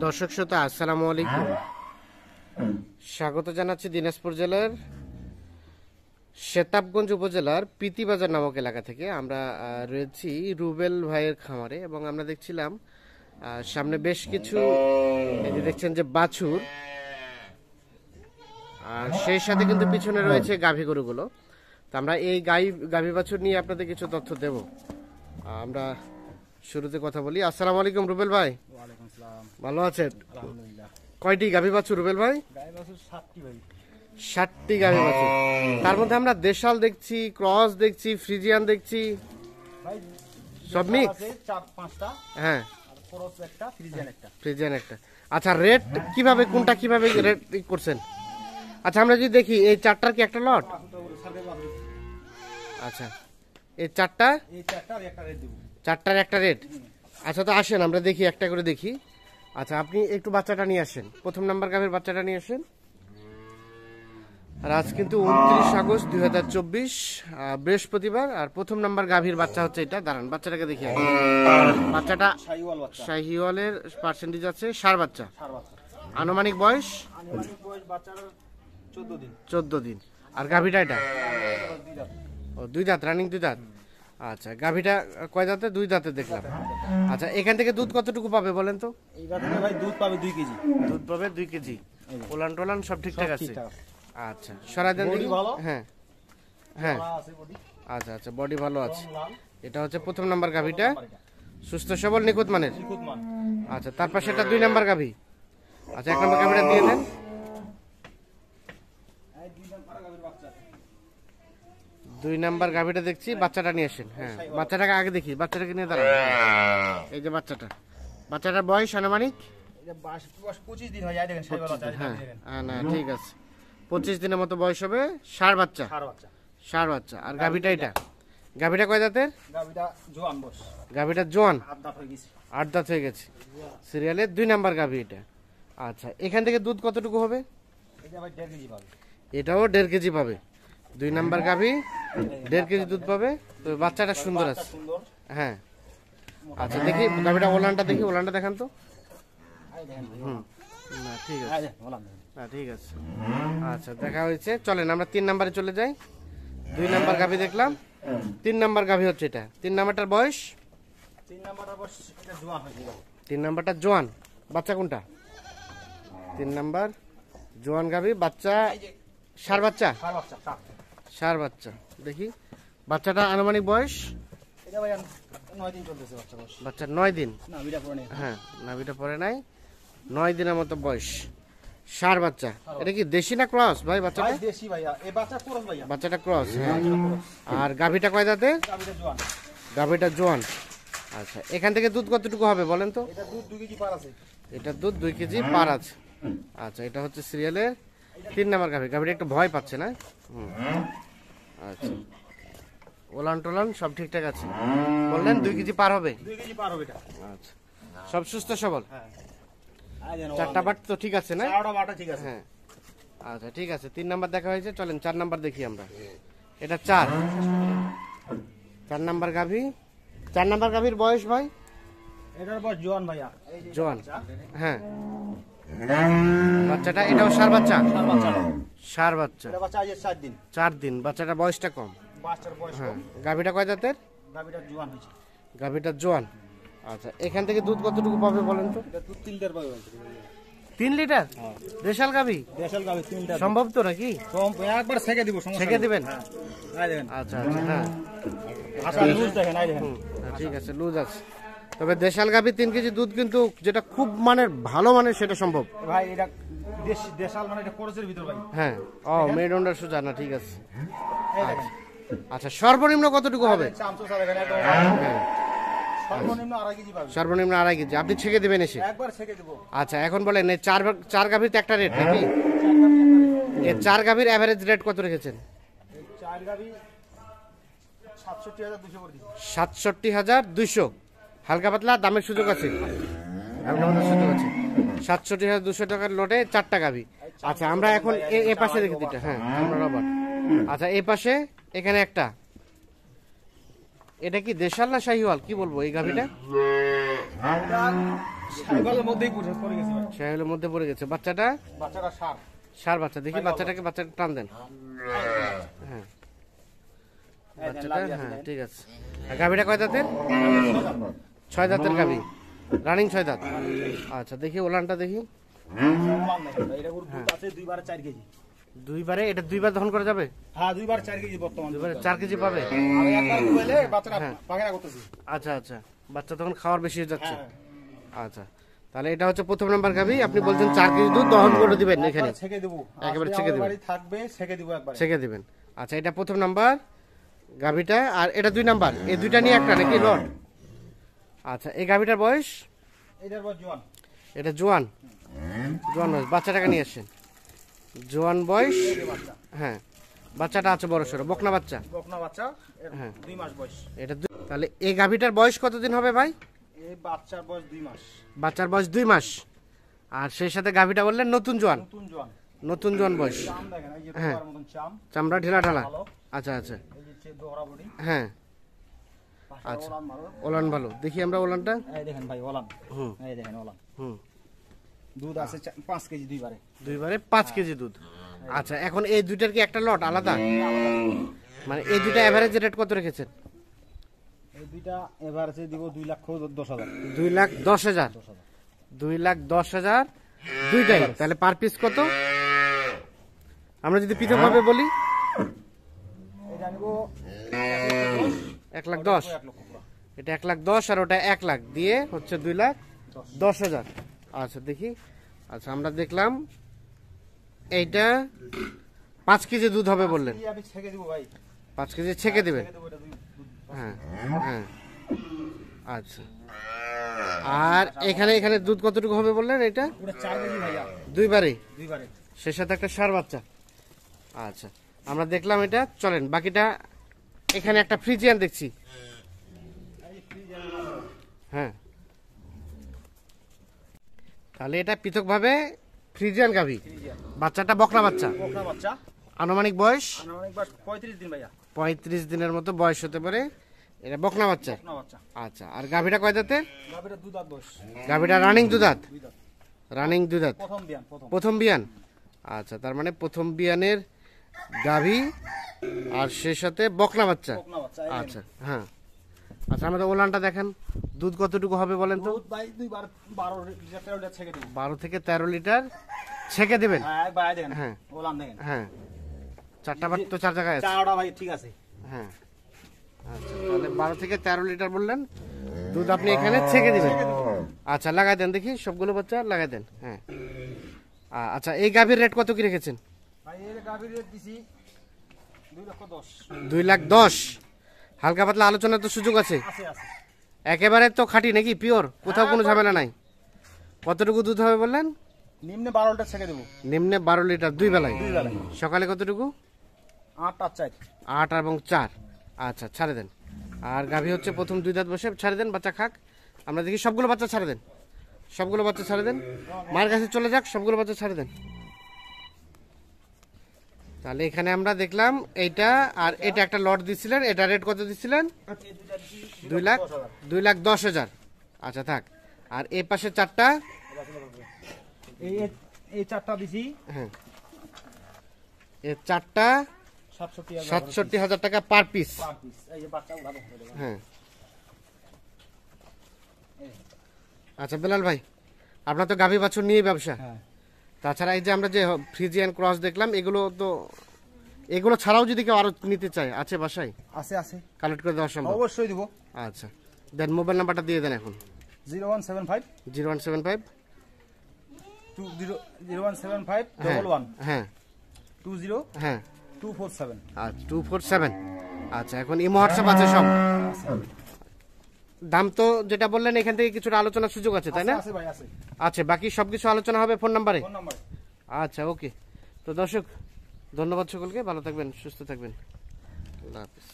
দর্শক শ্রোতা আসসালামু আলাইকুম। স্বাগত জানাচ্ছি দিনাজপুর জেলার শেতাবগঞ্জ উপজেলার পিতিবাজার নামক এলাকা থেকে। আমরা রয়েছি রুবেল ভাইয়ের খামারে এবং আমরা দেখছিলাম সামনে বেশ কিছু এই যে দেখছেন যে বাছুর, আর সেই সাথে কিন্তু পিছনে রয়েছে গাভী গরুগুলো। তো আমরা এই গাভী বাছুর নিয়ে আপনাদের কিছু তথ্য দেব। আমরা শুরুতে কথা বলি। আসসালামু আলাইকুম রুবেল ভাই। ওয়ালাইকুম আসসালাম। ভালো আছেন? আলহামদুলিল্লাহ। কয়টি গাভী বাছুর রুবেল ভাই? গাই বাছুর 7টি ভাই। 7টি গাভী বাছুর। তার মধ্যে আমরা দেশাল দেখছি, ক্রস দেখছি, ফ্রিজিয়ান দেখছি, ভাই সব মিক্স আছে 4-5টা। হ্যাঁ, আর ক্রস একটা, ফ্রিজিয়ান একটা। ফ্রিজিয়ান একটা। আচ্ছা, রেট কিভাবে, কোনটা কিভাবে রেট করছেন? আচ্ছা, আমরা যদি দেখি এই চারটার কি একটা লট? আচ্ছা, এই চারটা, এই চারটা আর একটা রেট দেব। চারটার একটা রেট। আচ্ছা, তো আসেন আমরা দেখি, একটা করে দেখি। আচ্ছা, আপনি একটু বাচ্চাটা নিয়ে আসেন, প্রথম নাম্বার গাভীর বাচ্চাটা নিয়ে আসেন। আর আজ কিন্তু 29 আগস্ট 2024 বৃহস্পতিবার। আর প্রথম নাম্বার গাভীর বাচ্চা হচ্ছে এটা। দাঁড়ান, বাচ্চাটাকে দেখি আগে। বাচ্চাটা শাহিওয়াল বাচ্চা। শাহিওয়ালের পার্সেন্টেজ আছে, ষাঁড় বাচ্চা। ষাঁড় বাচ্চা। আনুমানিক বয়স আনুমানিক বয়স বাচ্চার 14 দিন। 14 দিন। আর গাভীটা এটা 2 দাঁত। ও 2 দাঁত, রানিং 2 দাঁত। আচ্ছা, গাভীটা কয় দাঁতে? 2 দাঁতে দেখলাম। আচ্ছা, এখান থেকে দুধ কতটুকু পাবে বলেন তো? এই গাভিতে ভাই দুধ পাবে 2 কেজি। দুধ পাবে 2 কেজি। ওলান টোলান সব ঠিকঠাক আছে? ঠিকঠাক। আচ্ছা, সরাই দেন দেখি। বডি ভালো? হ্যাঁ হ্যাঁ, কলা আছে বডি। আচ্ছা আচ্ছা, বডি ভালো আছে। রং লাল। এটা হচ্ছে প্রথম নাম্বার গাভীটা, সুস্থ সবল নিখুঁত মানের। নিখুঁত মান। আচ্ছা, তারপর সেটা 2 নাম্বার গাভী। আচ্ছা, 1 নাম্বার গাভীটা দিয়ে দেন। এই 2 নাম্বার গাভির বাচ্চা। 2 নাম্বার গাভীটা দেখছি, বাচ্চাটা নিয়ে আসেন। হ্যাঁ, বাচ্চাটাকে আগে দেখি, বাচ্চাটাকে নিয়ে দাঁড়ান। এই যে বাচ্চাটা, বাচ্চাটার বয়স আনুমানিক এটা 25 দিন হয়। এই দেখেন শাহিওয়াল বাচ্চা। হ্যাঁ, না ঠিক আছে, 25 দিনের মতো বয়স হবে। ষাঁড় বাচ্চা, ষাঁড় বাচ্চা। ষাঁড় বাচ্চা। আর গাভীটা এটা, গাভীটা কয় দাঁতের? গাভিটা জোয়ান বয়স। গাভীটা জোয়ান, 8 দাঁত হয়ে গেছে। 8 দাঁত হয়ে গেছে। সিরিয়ালের 2 নাম্বার গাভী এটা। আচ্ছা, এখান থেকে দুধ কতটুকু হবে? এটা ভাই 1.5 কেজি পাবে। এটাও 1.5 কেজি পাবে। 2 নাম্বার গাভী 1.5 কেজি দুধ পাবে। তো বাচ্চাটা সুন্দর আছে। সুন্দর। হ্যাঁ, আচ্ছা দেখি গাভীটা, ওলানটা দেখি, ওলানটা দেখান তো। এই দেখেন। না ঠিক আছে, এই দেখেন বললাম। না ঠিক আছে। আচ্ছা, দেখা হয়েছে। চলেন আমরা 3 নাম্বারে চলে যাই। 2 নাম্বার গাভী দেখলাম, 3 নাম্বার গাভী হচ্ছে এটা। 3 নাম্বারটার বয়স? 3 নাম্বারটা বয়স এটা জোয়ান হয়েছে। 3 নাম্বারটা জোয়ান। বাচ্চা কোনটা? 3 নাম্বার জোয়ান গাভী, বাচ্চা ষাঁড় বাচ্চা। ষাঁড় বাচ্চা। ষাঁড় বাচ্চা দেখি। বাচ্চাটা আনুমানিক বয়স? এটা ভাই 9 দিন চলতেছে বাচ্চা বয়স। বাচ্চা 9 দিন। না বিটা পড়ে নেই। হ্যাঁ, নাভিটা পরে নাই, 9 দিনের মতো বয়স। ষাঁড় বাচ্চা। এটা কি দেশি না ক্রস ভাই বাচ্চাটা? ভাই দেশি ভাইয়া। এই বাচ্চা ক্রস ভাইয়া। বাচ্চাটা ক্রস। হ্যাঁ। আর গাভীটা কয় দাঁতে? গাভিটা জোয়ান। গাভীটা জোয়ান। আচ্ছা, এখান থেকে দুধ কতটুকু হবে বলেন তো? এটা দুধ 2 কেজি পার আছে। এটা দুধ 2 কেজি পার আছে। আচ্ছা, এটা হচ্ছে সিরিয়ালের 3 নাম্বার গাভী। গাভীটা একটু ভয় পাচ্ছে না? আচ্ছা, ওলান টোলান সব ঠিকঠাক আছে বললেন? 2 কেজি পার হবে। 2 কেজি পার হবে এটা। আচ্ছা, সব সুস্থ সবল। হ্যাঁ। আই দেন। 4টা বাট তো ঠিক আছে না? চারটা বাটা ঠিক আছে। হ্যাঁ, আচ্ছা ঠিক আছে। 3 নাম্বার দেখা হয়েছে, চলেন 4 নাম্বার দেখি আমরা। এটা 4 নাম্বার গাভী। 4 নাম্বার গাভীর বয়স ভাই? এটার বয়স জোয়ান ভাইয়া। এই যে জোয়ান। বাচ্চা। হ্যাঁ, বাচ্চাটা এটাও ষাঁড় বাচ্চা। ষাঁড় বাচ্চা। ষাঁড় বাচ্চা, এটা বাচ্চা আজ 4 দিন। 4 দিন। বাচ্চাটা বয়সটা কম। বাচ্চার বয়স হ্যাঁ, কম। গাভীটা কয় দাঁতের? গাভিটা জোয়ান হয়েছে। গাভীটা জোয়ান। আচ্ছা, এখান থেকে দুধ কতটুকু পাবে বলেন তো? এটা দুধ 3 লিটার পাবে। 3 লিটার? হ্যাঁ। দেশাল গাভী দেশাল গাভি 3 লিটার। সম্ভব তো নাকি? কম একবার ছেকে দিব সমস্যা। ছেঁকে দিবেন? হ্যাঁ। আই দেখেন। আচ্ছা আচ্ছা, হ্যাঁ আচ্ছা লুজ দেখেন। আই দেখেন। ঠিক আছে, লুজ আছে। তবে দেশাল গাভী 3 কেজি দুধ কিন্তু যেটা খুব মানের, ভালো মানের, সেটা সম্ভব। ভাই এটা দেশাল মানে এটা কোরসের ভিতর ভাই। হ্যাঁ, ও মেরুদণ্ডের সোজা না, ঠিক আছে। এই দেখেন। আচ্ছা, সর্বনিম্ন কতটুকু হবে? চামচা দেখেন একদম। হ্যাঁ, সর্বনিম্ন 2.5 কেজি পাবে। সর্বনিম্ন 2.5 কেজি। আপনি ছেঁকে দেবেন এসে? একবার ছেকে দেব। আচ্ছা, এখন বলেন এই চার গাভীতে একটা রেট নাকি? এই 4 গাভীর এভারেজ রেট কত রেখেছেন? 4 গাভি 67,200 করে দিই। 67,200। হালকা পাতলা দামের সুযোগ আছে? হালকা পাতলা সুযোগ আছে। 67,200 টাকার লোটে 4টা গাভী। আচ্ছা, আমরা এখন এ পাশে দেখি 2টা। হ্যাঁ, আমরা রবার। আচ্ছা, এই পাশে এখানে একটা। এটা কি দেশাল না শাহিওয়াল, কি বলবো এই গাভীটা? সাইকেলের মধ্যেই পড়ে গেছে ভাই। শাহিওয়ালের মধ্যে পড়ে গেছে। বাচ্চাটা বাচ্চাটা সার। সার বাচ্চা, দেখি বাচ্চাটাকে, বাচ্চাটা টান দেন। হ্যাঁ বাচ্চাটা, হ্যাঁ ঠিক আছে। আর গাভীটা কয় দাঁতের? 6 দাঁতের গাভী, রানিং 6 দাঁত। আচ্ছা দেখি ওলানটা দেখি। ওলান দেখেন ভাই, এটা দুধ আছে 2 বারে 4 কেজি। দুইবারে এটা দুইবার দহন করা যাবে? হ্যাঁ 2 বার 4 কেজি বর্তমান। দুইবারে 4 কেজি পাবে? আমি একবার দুবেলে বাচ্চাটা পায়খানা করতেছি। আচ্ছা আচ্ছা, বাচ্চা তখন খাওয়ার বেশি হয়ে যাচ্ছে। হ্যাঁ আচ্ছা তাহলে এটা হচ্ছে প্রথম নাম্বার গাভী। আপনি বলছেন 4 কেজি দুধ দহন করে দিবেন এখানে? ছেকে দেব, একেবারে ছেকে দিবেন? বাড়ি থাকবে ছেকে দেব একবার। ছেকে দিবেন। আচ্ছা এটা প্রথম নাম্বার গাভীটা, আর এটা 2 নাম্বার। এই দুইটা নিয়ে একটা নাকি লট? আচ্ছা এই গাভীটার বয়স? এটার পর জোয়ান। এটা জোয়ান, জোয়ান বয়স। বাচ্চাটাকে নিয়ে আসছেন, জোয়ান বয়স। হ্যাঁ বাচ্চাটা আছে বড় সড়ো, বকনা বাচ্চা। বকনা বাচ্চা, হ্যাঁ 2 মাস বয়স। এটা তাহলে এই গাভীটার বয়স কতদিন হবে ভাই? এই বাচ্চার বয়স 2 মাস। বাচ্চার বয়স 2 মাস। আর সেই সাথে গাভীটা বললেন নতুন জোয়ান, নতুন জোয়ান। নতুন জোয়ান বয়স। চাম দেখেন, এই যে হ্যাঁ। তোমার মতন চাম। চামড়া ঢিলা ঢালা। ভালো। আচ্ছা আচ্ছা, এই যে দোহরা বডি। হ্যাঁ আচ্ছা ওলান মারো। ওলান ভালো, দেখি আমরা ওলানটা। এই দেখেন ভাই ওলান। হুম এই দেখেন ওলান। হুম, দুধ আছে 5 কেজি 2 বারে। দুইবারে 5 কেজি দুধ। আচ্ছা এখন এই দুইটার কি একটা লট আলাদা? মানে এই দুইটা এভারেজ রেট কত রেখেছেন? এই দুইটা এভারেজে দিব 2,10,000। 2,10,000। 2,10,000 দুইটাই। তাহলে পার পিস কত? আমরা যদি পৃথকভাবে বলি এটা নিব 1,10,000। 1 লক্ষ পুরো। এটা 1,10,000 আর ওটা 1,00,000 দিয়ে হচ্ছে 2,10,000। আচ্ছা দেখি। আচ্ছা আমরা দেখলাম এইটা 5 কেজি দুধ হবে বললেন। এই আমি ছেকে দিব ভাই। 5 কেজি ছেকে দিবেন? ছেকে দেব এটা দুধ। হ্যাঁ হ্যাঁ আচ্ছা। আর এখানে এখানে দুধ কতটুকু হবে বললেন? এটা পুরো 4 কেজি ভাইয়া। দুইবারে, 2 বারে। সে সাথে একটা ষাঁড় বাচ্চা। আচ্ছা আমরা দেখলাম এটা। চলেন বাকিটা, এখানে একটা ফ্রিজিয়ান দেখছি। হ্যাঁ তাহলে এটা পৃথকভাবে ফ্রিজিয়ান গাভী। বাচ্চাটা বকনা বাচ্চা। বকনা বাচ্চা। আনুমানিক বয়স আনুমানিক বয়স 35 দিন ভাইয়া। 35 দিনের মতো বয়স হতে পারে। এটা বকনা বাচ্চা। বকনা বাচ্চা। আচ্ছা আর গাভীটা কয় দাঁতে? গাবিটা 2 দাঁত বয়স। গাভীটা রানিং দুধাত? 2 দাঁত। রানিং দুধাত, প্রথম বিয়ান প্রথম। প্রথম বিয়ান। আচ্ছা তার মানে প্রথম বিয়ানের গাভী আর সে সাথে বকনা বাচ্চা। বকনা বাচ্চা। আচ্ছা হ্যাঁ। আচ্ছা আমাদের ওলানটা দেখেন, দুধ কতটুকু হবে বলেন তো? দুধ ভাই 2 বার 12 লিটার 13 লিটার ছেকে দেব। 12 থেকে 13 লিটার ছেকে দেবেন? হ্যাঁ ভাই দেখেন। হ্যাঁ। ওলান দেখেন। হ্যাঁ 4টা বার তো 4 জায়গায় আছে। চারটা ভাই ঠিক আছে। হ্যাঁ আচ্ছা তাহলে 12 থেকে 13 লিটার বললেন দুধ আপনি এখানে ছেকে দিবেন। আচ্ছা লাগাই দেন দেখি, সবগুলো বাচ্চা লাগাই দেন। হ্যাঁ আচ্ছা এই গাভীর রেট কত কি রেখেছেন? ভাই এর গাবির রেট দিছি 2,10,000। 2,10,000। হালকা পাতলা আলোচনার তো সুযোগ আছে? আছে আছে। একেবারে তো খাঁটি নাকি পিওর, কোথাও কোনো ঝামেলা নাই? কতটুকু দুধ হবে বললেন? নিম্নে 12 লিটার ছেকে দেব। নিম্নে 12 লিটার 2 বেলায়? 2 বেলায়। সকালে কতটুকু? 8 আর 4। 8 এবং 4। আচ্ছা ছাড়ে দেন। আর গাভী হচ্ছে প্রথম 2 দাঁত বসে, ছাড়ে দেন বাচ্চা খাক। আমরা দেখি সবগুলো বাচ্চা ছাড়ে দেন, সবগুলো বাচ্চা ছাড়ে দেন। মায়ের কাছে চলে যাক, সবগুলো বাচ্চা ছাড়ে দেন। তাহলে এখানে আমরা দেখলাম এইটা আর এটা একটা লট দিছিলেন। এটা রেট কত দিছিলেন? এই দুইটা দিছি 2,10,000। আচ্ছা থাক। আর এই পাশে 4টা? এই এই চারটা দিছি। হ্যাঁ এই 4টা 67,000 টাকা পার পিস। Per piece. এই যে বাচ্চা উঠাবো। হ্যাঁ আচ্ছা বেলাল ভাই, আপনার তো গাভী বাছুর নিয়ে ব্যবসা। হ্যাঁ। তাছাড়া এই যে আমরা যে ফ্রিজিয়ান ক্রস দেখলাম, এগুলো তো, এগুলো ছাড়াও যদি কেউ আরো নিতে চায়, আছে বাসায় আছে আছে। কালেক্ট করে দেওয়া সম্ভব? অবশ্যই দিব। আচ্ছা দেন, মোবাইল নাম্বারটা দিয়ে দেন এখন। 0175 0175 0175 হ্যাঁ 11 হ্যাঁ 20 হ্যাঁ 247। আচ্ছা 247। আচ্ছা এখন ইমো হোয়াটসঅ্যাপ আছে সব? দাম তো যেটা বললেন এখান থেকে কিছুটা আলোচনার সুযোগ আছে তাই না? আছে ভাই আছে। আচ্ছা বাকি সবকিছু আলোচনা হবে ফোন নাম্বারে? Phone number. আচ্ছা ওকে। তো দর্শক ধন্যবাদ সকলকে, ভালো থাকবেন, সুস্থ থাকবেন, আল্লাহ হাফেজ।